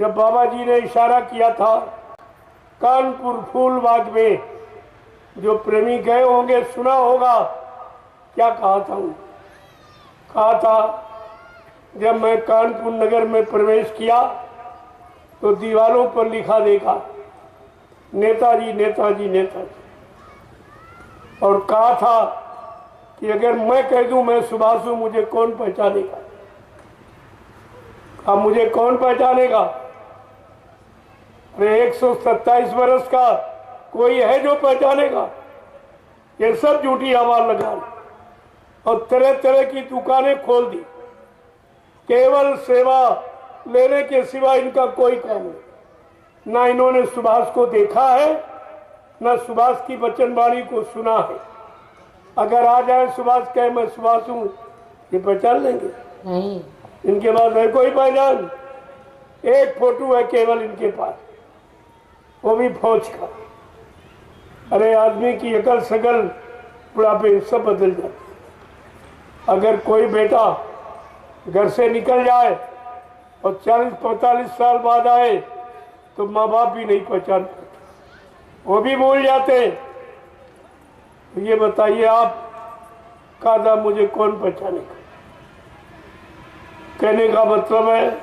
जब बाबा जी ने इशारा किया था कानपुर फूलबाग में, जो प्रेमी गए होंगे सुना होगा क्या कहा था। कहा था जब मैं कानपुर नगर में प्रवेश किया तो दीवारों पर लिखा देखा नेताजी नेताजी नेताजी, और कहा था कि अगर मैं कह दूं मैं सुभाष हूं मुझे कौन पहचानेगा। अब मुझे कौन पहचानेगा? अरे 127 वर्ष का कोई है जो पहचानेगा? ये सब झूठी आवाज लगा और तरह तरह की दुकानें खोल दी। केवल सेवा लेने के सिवा इनका कोई काम नहीं। ना इन्होंने सुभाष को देखा है, ना सुभाष की वचनवाणी को सुना है। अगर आ जाए सुभाष कहे मैं सुभाष हूं, ये पहचान लेंगे? नहीं। इनके पास है कोई पहचान? एक फोटो है केवल इनके पास, वो भी फौज का। अरे आदमी की अकल सकल बुढ़ापे सब बदल जाती। अगर कोई बेटा घर से निकल जाए और 40-45 साल बाद आए तो माँ बाप भी नहीं पहचान पाते, वो भी भूल जाते। ये बताइए आप, कहा मुझे कौन पहचानेगा? कहने का मतलब है,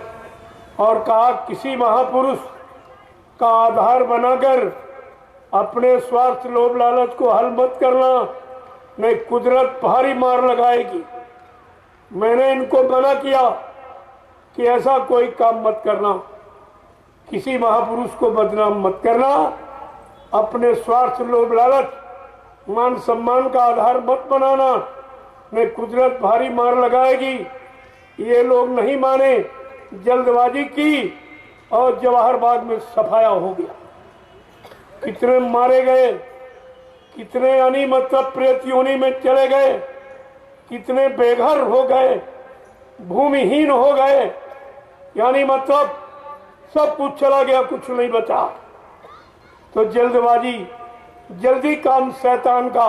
और कहा किसी महापुरुष का आधार बनाकर अपने स्वार्थ लोभ लालच को हल मत करना, नहीं कुदरत भारी मार लगाएगी। मैंने इनको मना किया कि ऐसा कोई काम मत करना, किसी महापुरुष को बदनाम मत करना, अपने स्वार्थ लोभ लालच मान सम्मान का आधार मत बनाना, नहीं कुदरत भारी मार लगाएगी। ये लोग नहीं माने, जल्दबाजी की और जवाहर बाग में सफाया हो गया। कितने मारे गए, कितने यानी मतलब प्रेत योनि में चले गए, कितने बेघर हो गए, भूमिहीन हो गए, यानी मतलब सब कुछ चला गया, कुछ नहीं बचा। तो जल्दबाजी, जल्दी काम शैतान का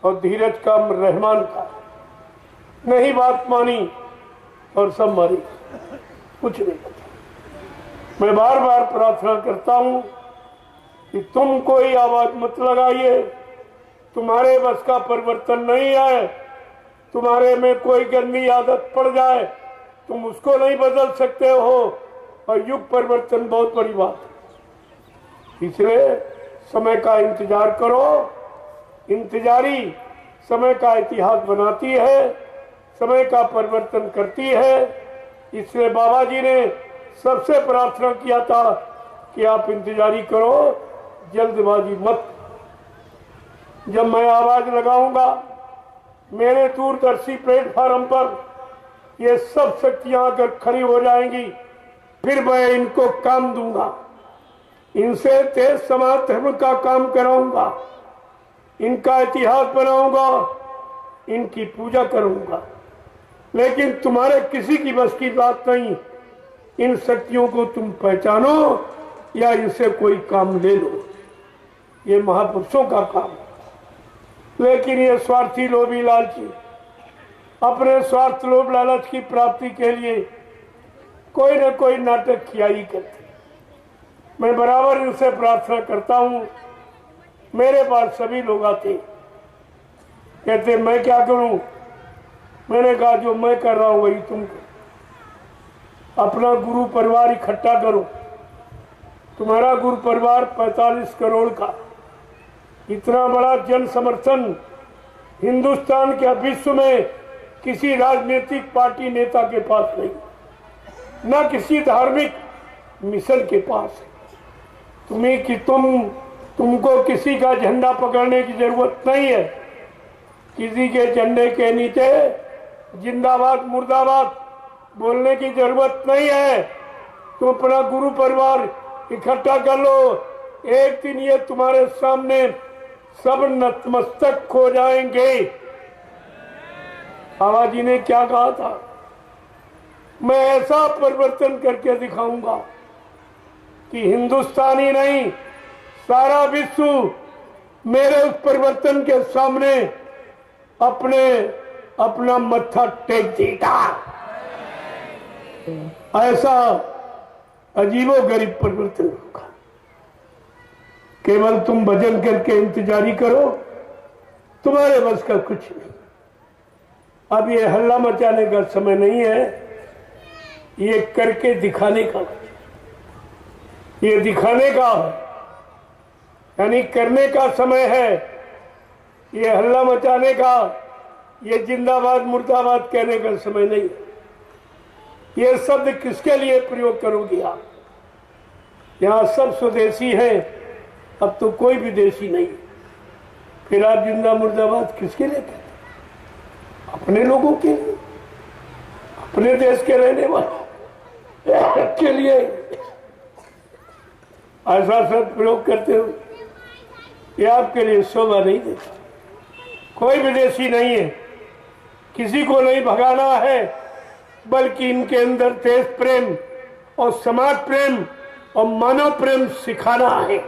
और धीरज काम रहमान का। नहीं बात मानी और सब मरी, कुछ नहीं बचा। मैं बार बार प्रार्थना करता हूं कि तुम कोई आवाज मत लगाइए, तुम्हारे बस का परिवर्तन नहीं है। तुम्हारे में कोई गंदी आदत पड़ जाए तुम उसको नहीं बदल सकते हो, और युग परिवर्तन बहुत बड़ी बात है। इसलिए समय का इंतजार करो। इंतजारी समय का इतिहास बनाती है, समय का परिवर्तन करती है। इसलिए बाबा जी ने सबसे प्रार्थना किया था कि आप इंतजारी करो, जल्दबाजी मत। जब मैं आवाज लगाऊंगा मेरे दूरदर्शी प्लेटफार्म पर ये सब शक्तियां आकर खड़ी हो जाएंगी, फिर मैं इनको काम दूंगा, इनसे देश समाज धर्म का काम कराऊंगा, इनका इतिहास बनाऊंगा, इनकी पूजा करूंगा। लेकिन तुम्हारे किसी की बस की बात नहीं। इन शक्तियों को तुम पहचानो या इनसे कोई काम ले लो, ये महापुरुषों का काम। लेकिन ये स्वार्थी लोभी लालची अपने स्वार्थ लोभ लालच की प्राप्ति के लिए कोई न कोई नाटक किया ही करते। मैं बराबर इनसे प्रार्थना करता हूं। मेरे पास सभी लोग आते, कहते मैं क्या करूं? मैंने कहा जो मैं कर रहा हूं वही तुम करो। अपना गुरु परिवार इकट्ठा करो। तुम्हारा गुरु परिवार 45 करोड़ का इतना बड़ा जन समर्थन हिंदुस्तान के विश्व में किसी राजनीतिक पार्टी नेता के पास नहीं, न किसी धार्मिक मिशन के पास है। तुम्हें कि तुमको किसी का झंडा पकड़ने की जरूरत नहीं है। किसी के झंडे के नीचे जिंदाबाद मुर्दाबाद बोलने की जरूरत नहीं है। तुम अपना गुरु परिवार इकट्ठा कर लो। एक दिन ये तुम्हारे सामने सब नतमस्तक हो जाएंगे। बाबा जी ने क्या कहा था? मैं ऐसा परिवर्तन करके दिखाऊंगा कि हिंदुस्तानी नहीं सारा विश्व मेरे उस परिवर्तन के सामने अपना मत्था टेक देगा। ऐसा अजीबोगरीब परिवर्तन होगा। केवल तुम भजन करके इंतजारी करो, तुम्हारे बस का कुछ नहीं। अब ये हल्ला मचाने का समय नहीं है, ये करके दिखाने का, ये दिखाने का यानी करने का समय है। ये हल्ला मचाने का, ये जिंदाबाद मुर्दाबाद कहने का समय नहीं। ये शब्द किसके लिए प्रयोग करोगे आप? यहाँ सब स्वदेशी हैं, अब तो कोई विदेशी नहीं। फिर आप जिंदा मुर्दाबाद किसके लिए कहते? अपने लोगों के लिए, अपने देश के रहने वालों के लिए ऐसा सब प्रयोग करते हो, ये आपके लिए शोभा नहीं देता। कोई विदेशी नहीं है, किसी को नहीं भगाना है, बल्कि इनके अंदर देश प्रेम और समाज प्रेम और मानव प्रेम सिखाना है।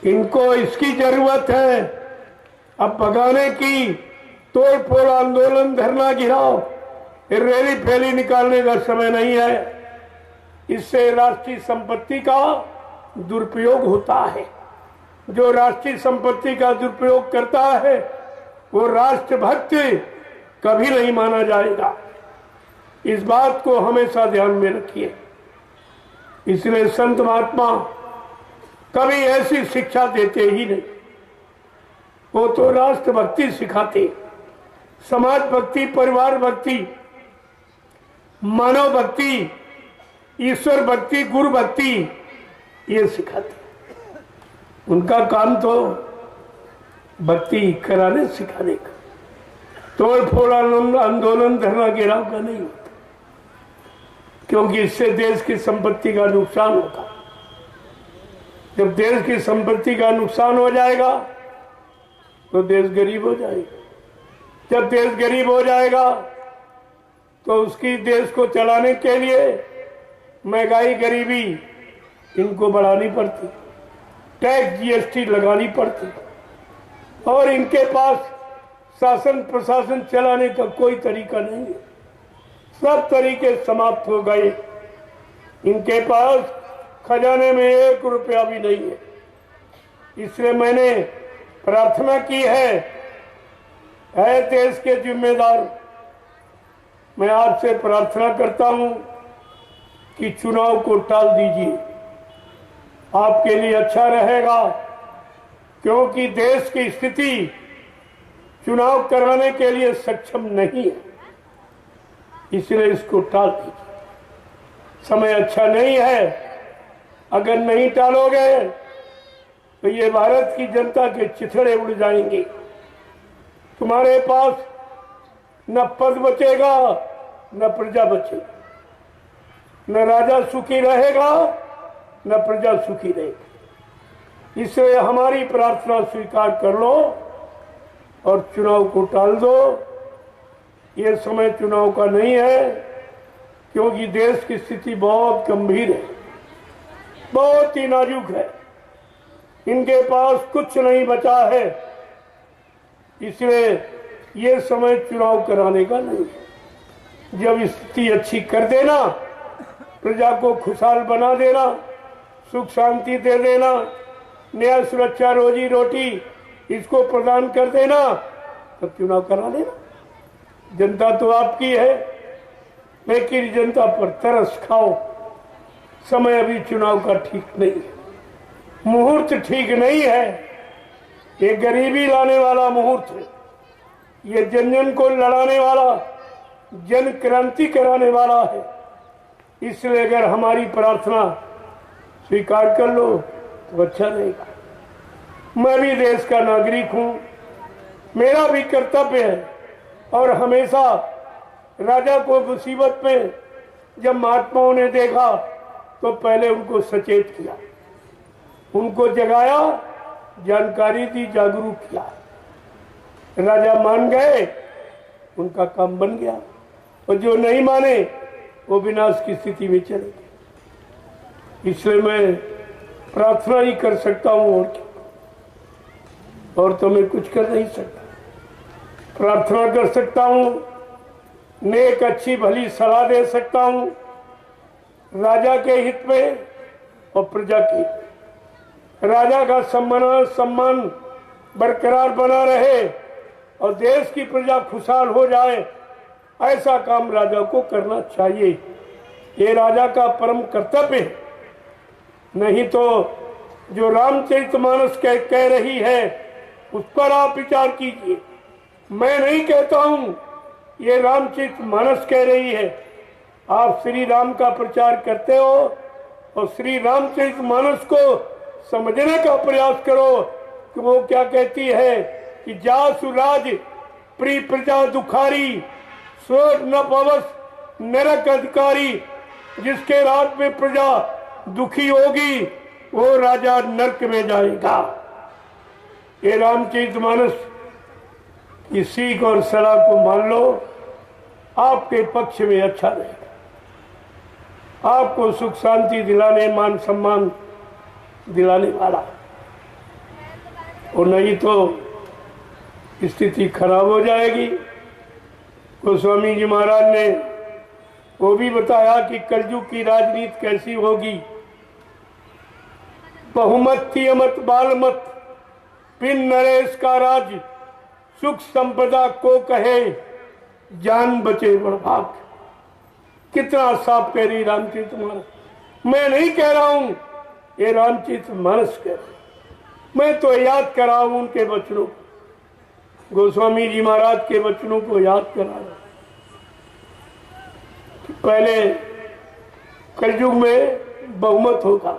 इनको इसकी जरूरत है। अब भगाने की तोड़ फोड़ आंदोलन, धरना गिराव, रैली फैली निकालने का समय नहीं है। इससे राष्ट्रीय संपत्ति का दुरुपयोग होता है। जो राष्ट्रीय संपत्ति का दुरुपयोग करता है वो राष्ट्रभक्त कभी नहीं माना जाएगा। इस बात को हमेशा ध्यान में रखिए। इसलिए संत महात्मा कभी ऐसी शिक्षा देते ही नहीं। वो तो राष्ट्रभक्ति सिखाते, समाज भक्ति, परिवार भक्ति, मानव भक्ति, ईश्वर भक्ति, गुरु भक्ति, ये सिखाते। उनका काम तो भक्ति कराने सिखाने का, तोड़ फोड़ आंदोलन, धरना गिराव का नहीं होता, क्योंकि इससे देश की संपत्ति का नुकसान होगा। जब देश की संपत्ति का नुकसान हो जाएगा तो देश गरीब हो जाएगा। जब देश गरीब हो जाएगा तो उसकी देश को चलाने के लिए महंगाई, गरीबी इनको बढ़ानी पड़ती, टैक्स, जीएसटी लगानी पड़ती, और इनके पास शासन प्रशासन चलाने का कोई तरीका नहीं है। सब तरीके समाप्त हो गए। इनके पास खजाने में 1 रुपया भी नहीं है। इसलिए मैंने प्रार्थना की है देश के जिम्मेदार, मैं आपसे प्रार्थना करता हूं कि चुनाव को टाल दीजिए। आपके लिए अच्छा रहेगा, क्योंकि देश की स्थिति चुनाव कराने के लिए सक्षम नहीं है। इसलिए इसको टाल दीजिए। समय अच्छा नहीं है। अगर नहीं टालोगे तो ये भारत की जनता के चिथड़े उड़ जाएंगे। तुम्हारे पास न पद बचेगा न प्रजा बचेगी, न राजा सुखी रहेगा न प्रजा सुखी रहेगी। इसलिए हमारी प्रार्थना स्वीकार कर लो और चुनाव को टाल दो। ये समय चुनाव का नहीं है, क्योंकि देश की स्थिति बहुत गंभीर है, बहुत ही नाजुक है। इनके पास कुछ नहीं बचा है। इसलिए ये समय चुनाव कराने का नहीं है। जब स्थिति अच्छी कर देना, प्रजा को खुशहाल बना देना, सुख शांति दे देना, न्याय सुरक्षा रोजी रोटी इसको प्रदान कर देना, तब चुनाव करा देना। जनता तो आपकी है, लेकिन जनता पर तरस खाओ। समय अभी चुनाव का ठीक नहीं है, मुहूर्त ठीक नहीं है। ये गरीबी लाने वाला मुहूर्त है, ये जन जन को लड़ाने वाला, जन क्रांति कराने वाला है। इसलिए अगर हमारी प्रार्थना स्वीकार कर लो तो अच्छा रहेगा। मैं भी देश का नागरिक हूं, मेरा भी कर्तव्य है। और हमेशा राजा को मुसीबत में जब महात्माओं ने देखा तो पहले उनको सचेत किया, उनको जगाया, जानकारी दी, जागरूक किया। राजा मान गए, उनका काम बन गया, और जो नहीं माने वो विनाश की स्थिति में चले गए। इसलिए मैं प्रार्थना ही कर सकता हूं, और तो मैं कुछ कर नहीं सकता। प्रार्थना कर सकता हूं, नेक अच्छी भली सलाह दे सकता हूं, राजा के हित में और प्रजा के हित में। राजा का सम्मान बरकरार बना रहे और देश की प्रजा खुशहाल हो जाए, ऐसा काम राजा को करना चाहिए। ये राजा का परम कर्तव्य है। नहीं तो जो रामचरितमानस कह रही है उस पर आप विचार कीजिए। मैं नहीं कहता हूं, ये रामचरितमानस कह रही है। आप श्री राम का प्रचार करते हो और श्री रामचरितमानस को समझने का प्रयास करो कि वो क्या कहती है कि जासु राज प्री प्रजा दुखारी, स्वर्ग न पवस नरक अधिकारी। जिसके राज में प्रजा दुखी होगी वो राजा नरक में जाएगा। ये रामचरितमानस की सीख और सलाह को मान लो, आपके पक्ष में अच्छा रहेगा, आपको सुख शांति दिलाने, मान सम्मान दिलाने वाला। और नहीं तो स्थिति खराब हो जाएगी। गोस्वामी जी महाराज ने वो भी बताया कि कलयुग की राजनीति कैसी होगी। बहुमत थी अमत बालमत, पिन नरेश का राज, सुख संपदा को कहे जान बचे बड़भाग। कितना साफ कह रही रामचरितमानस। मैं नहीं कह रहा हूं, ये रामचरितमानस कह रही। मैं तो याद करा हूं उनके वचनों को, गोस्वामी जी महाराज के वचनों को याद करा रहा। पहले कलयुग में बहुमत होगा,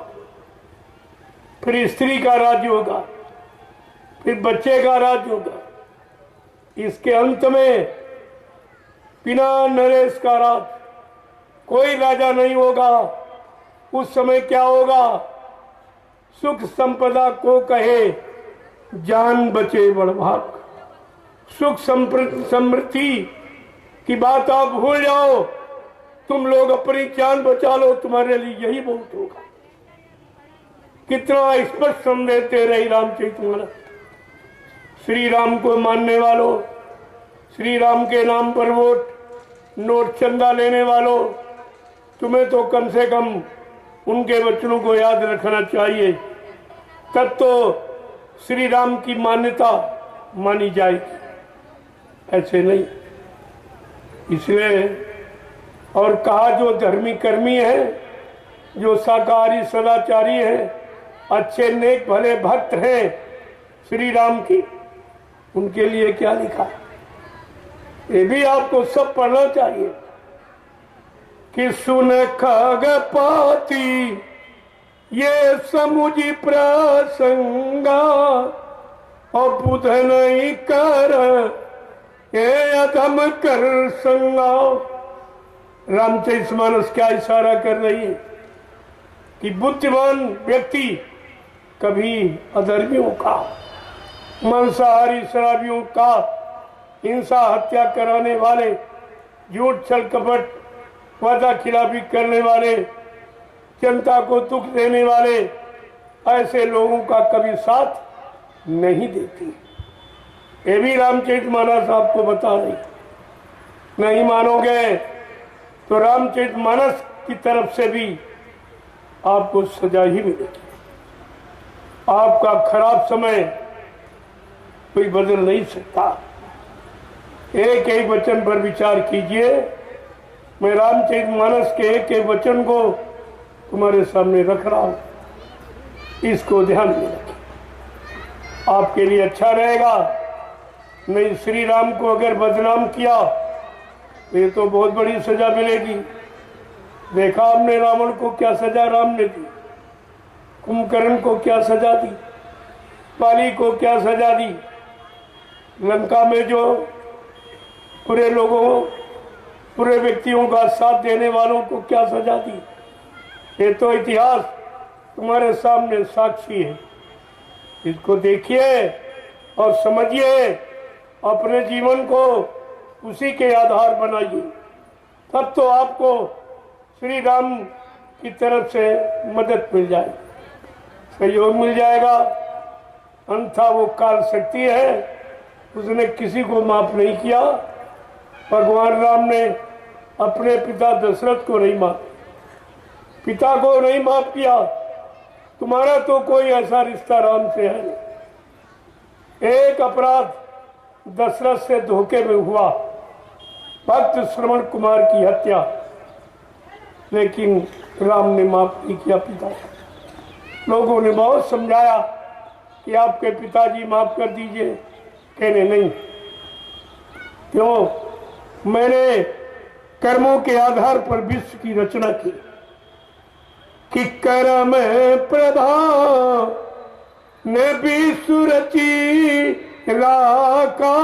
फिर स्त्री का राज्य होगा, फिर बच्चे का राज्य होगा, इसके अंत में बिना नरेश का राज, कोई राजा नहीं होगा। उस समय क्या होगा? सुख संपदा को कहे जान बचे बड़भाग। सुख समृद्धि की बात आप भूल जाओ, तुम लोग अपनी जान बचा लो, तुम्हारे लिए यही बहुत होगा। कितना स्पष्ट संदेश दे रही रामचरितमानस। श्री राम को मानने वालों, श्री राम के नाम पर नोट चंदा लेने वालों, तुम्हें तो कम से कम उनके वचनों को याद रखना चाहिए, तब तो श्री राम की मान्यता मानी जाएगी। ऐसे नहीं। इसलिए और कहा जो धर्मी कर्मी है, जो शाकाहारी सदाचारी है, अच्छे नेक भले भक्त हैं श्री राम की, उनके लिए क्या लिखा है ये भी आपको सब पढ़ना चाहिए कि सुन खग पाती ये समुझी प्रसंगा और बुध नहीं कर ये अधम कर संगा। रामचरितमानस क्या इशारा कर रही है कि बुद्धिमान व्यक्ति कभी अधर्मियों का, मांसाहारी शराबियों का, हिंसा हत्या कराने वाले, झूठ छल कपट वादा खिलाफी करने वाले, जनता को दुख देने वाले, ऐसे लोगों का कभी साथ नहीं देती। ये भी रामचरितमानस आपको बता रही। नहीं मानोगे तो रामचरितमानस की तरफ से भी आपको सजा ही मिलेगी। आपका खराब समय कोई बदल नहीं सकता। एक एक वचन पर विचार कीजिए। मैं रामचरितमानस के एक एक वचन को तुम्हारे सामने रख रहा हूं, इसको ध्यान में रखिए, आपके लिए अच्छा रहेगा। नहीं श्री राम को अगर बदनाम किया तो ये तो बहुत बड़ी सजा मिलेगी। देखा हमने रावण को क्या सजा राम ने दी, कुंभकर्ण को क्या सजा दी, बाली को क्या सजा दी, लंका में जो पूरे लोगों, पूरे व्यक्तियों का साथ देने वालों को क्या सजा दी। ये तो इतिहास तुम्हारे सामने साक्षी है। इसको देखिए और समझिए, अपने जीवन को उसी के आधार बनाइए, तब तो आपको श्री राम की तरफ से मदद मिल जाएगी, सहयोग मिल जाएगा। अन्यथा वो काल शक्ति है, उसने किसी को माफ नहीं किया। भगवान राम ने अपने पिता दशरथ को नहीं मारा, पिता को नहीं माफ किया, तुम्हारा तो कोई ऐसा रिश्ता राम से है नहीं। एक अपराध दशरथ से धोखे में हुआ, भक्त श्रवण कुमार की हत्या, लेकिन राम ने माफ नहीं किया पिता। लोगों ने बहुत समझाया कि आपके पिताजी माफ कर दीजिए, कहने नहीं। क्यों? मैंने कर्मों के आधार पर विश्व की रचना की कि कर्म प्रभा ने विश्व रची राका,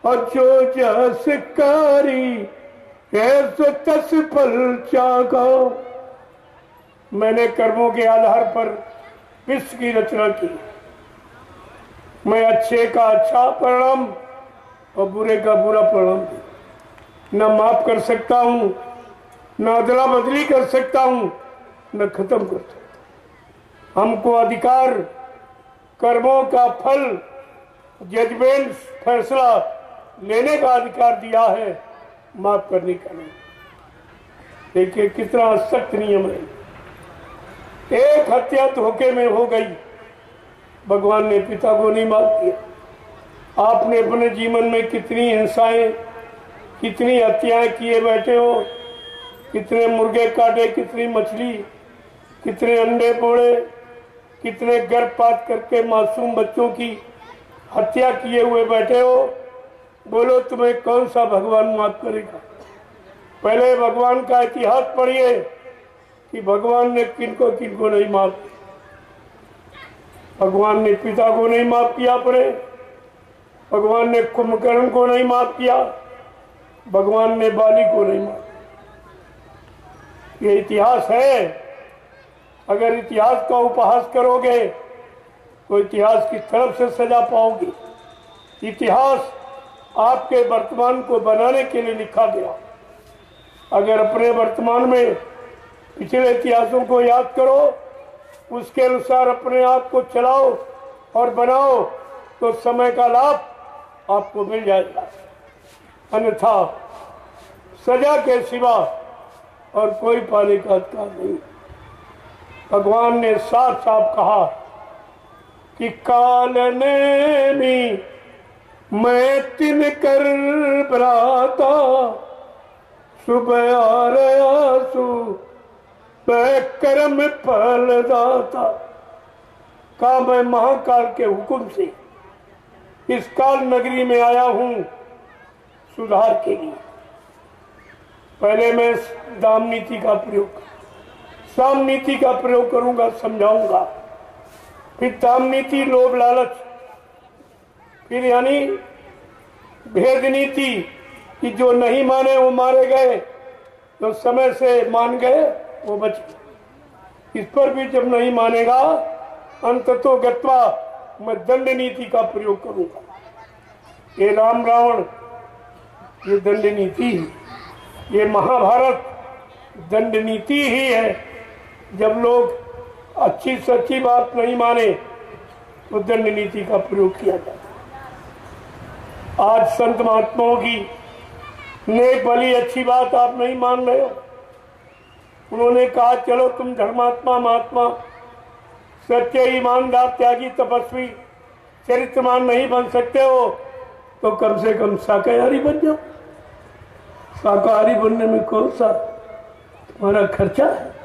और जो जस करी ऐसो तस फल चाका। मैंने कर्मों के आधार पर विश्व की रचना की। मैं अच्छे का अच्छा परिणाम और बुरे का बुरा परिणाम न माफ कर सकता हूँ, न अदला बदली कर सकता हूँ, न खत्म कर सकता। हमको अधिकार कर्मों का फल, जजमेंट, फैसला लेने का अधिकार दिया है, माफ करने का नहीं। देखिए कितना सख्त नियम है। एक हत्या धोखे में हो गई, भगवान ने पिता को नहीं माफ किया। आपने अपने जीवन में कितनी हिंसाएं, कितनी हत्याएं किए बैठे हो, कितने मुर्गे काटे, कितनी मछली, कितने अंडे फोड़े, कितने गर्भपात करके मासूम बच्चों की हत्या किए हुए बैठे हो। बोलो तुम्हें कौन सा भगवान माफ करेगा? पहले भगवान का इतिहास पढ़िए कि भगवान ने किनको किनको नहीं माफ किया। भगवान ने पिता को नहीं माफ किया अपने, भगवान ने कुंभकर्ण को नहीं माफ किया, भगवान ने बाली को नहीं माफ किया। ये इतिहास है। अगर इतिहास का उपहास करोगे तो इतिहास की तरफ से सजा पाओगे। इतिहास आपके वर्तमान को बनाने के लिए लिखा गया। अगर अपने वर्तमान में पिछले इतिहासों को याद करो, उसके अनुसार अपने आप को चलाओ और बनाओ, तो समय का लाभ आपको मिल जाएगा। अन्यथा सजा के सिवा और कोई पाने का अधिकार नहीं। भगवान ने साफ साफ कहा कि काल ने भी मैं तिन कर बराता, सुबह आ रहा सु कर्म फल दाता। कहा मैं महाकाल के हुक्म से इस काल नगरी में आया हूं सुधार के लिए। पहले मैं दाम नीति का प्रयोग, साम नीति का प्रयोग करूंगा, समझाऊंगा। फिर ताम नीति लोभ लालच, फिर यानी भेद नीति कि जो नहीं माने वो मारे गए, जो समय से मान गए वो बच गए। इस पर भी जब नहीं मानेगा अंततो गत्वा मैं दंड नीति का प्रयोग करूंगा। ये राम रावण ये दंड नीति, ये महाभारत दंड नीति ही है। जब लोग अच्छी सच्ची बात नहीं माने तो दंड नीति का प्रयोग किया जाता है। आज संत महात्माओं की नेक भली अच्छी बात आप नहीं मान रहे हो। उन्होंने कहा चलो तुम धर्मात्मा, महात्मा, सच्चे, ईमानदार, त्यागी, तपस्वी, चरित्रमान नहीं बन सकते हो तो कम से कम शाकाहारी बन जाओ। शाकाहारी बनने में कौन सा तुम्हारा खर्चा है?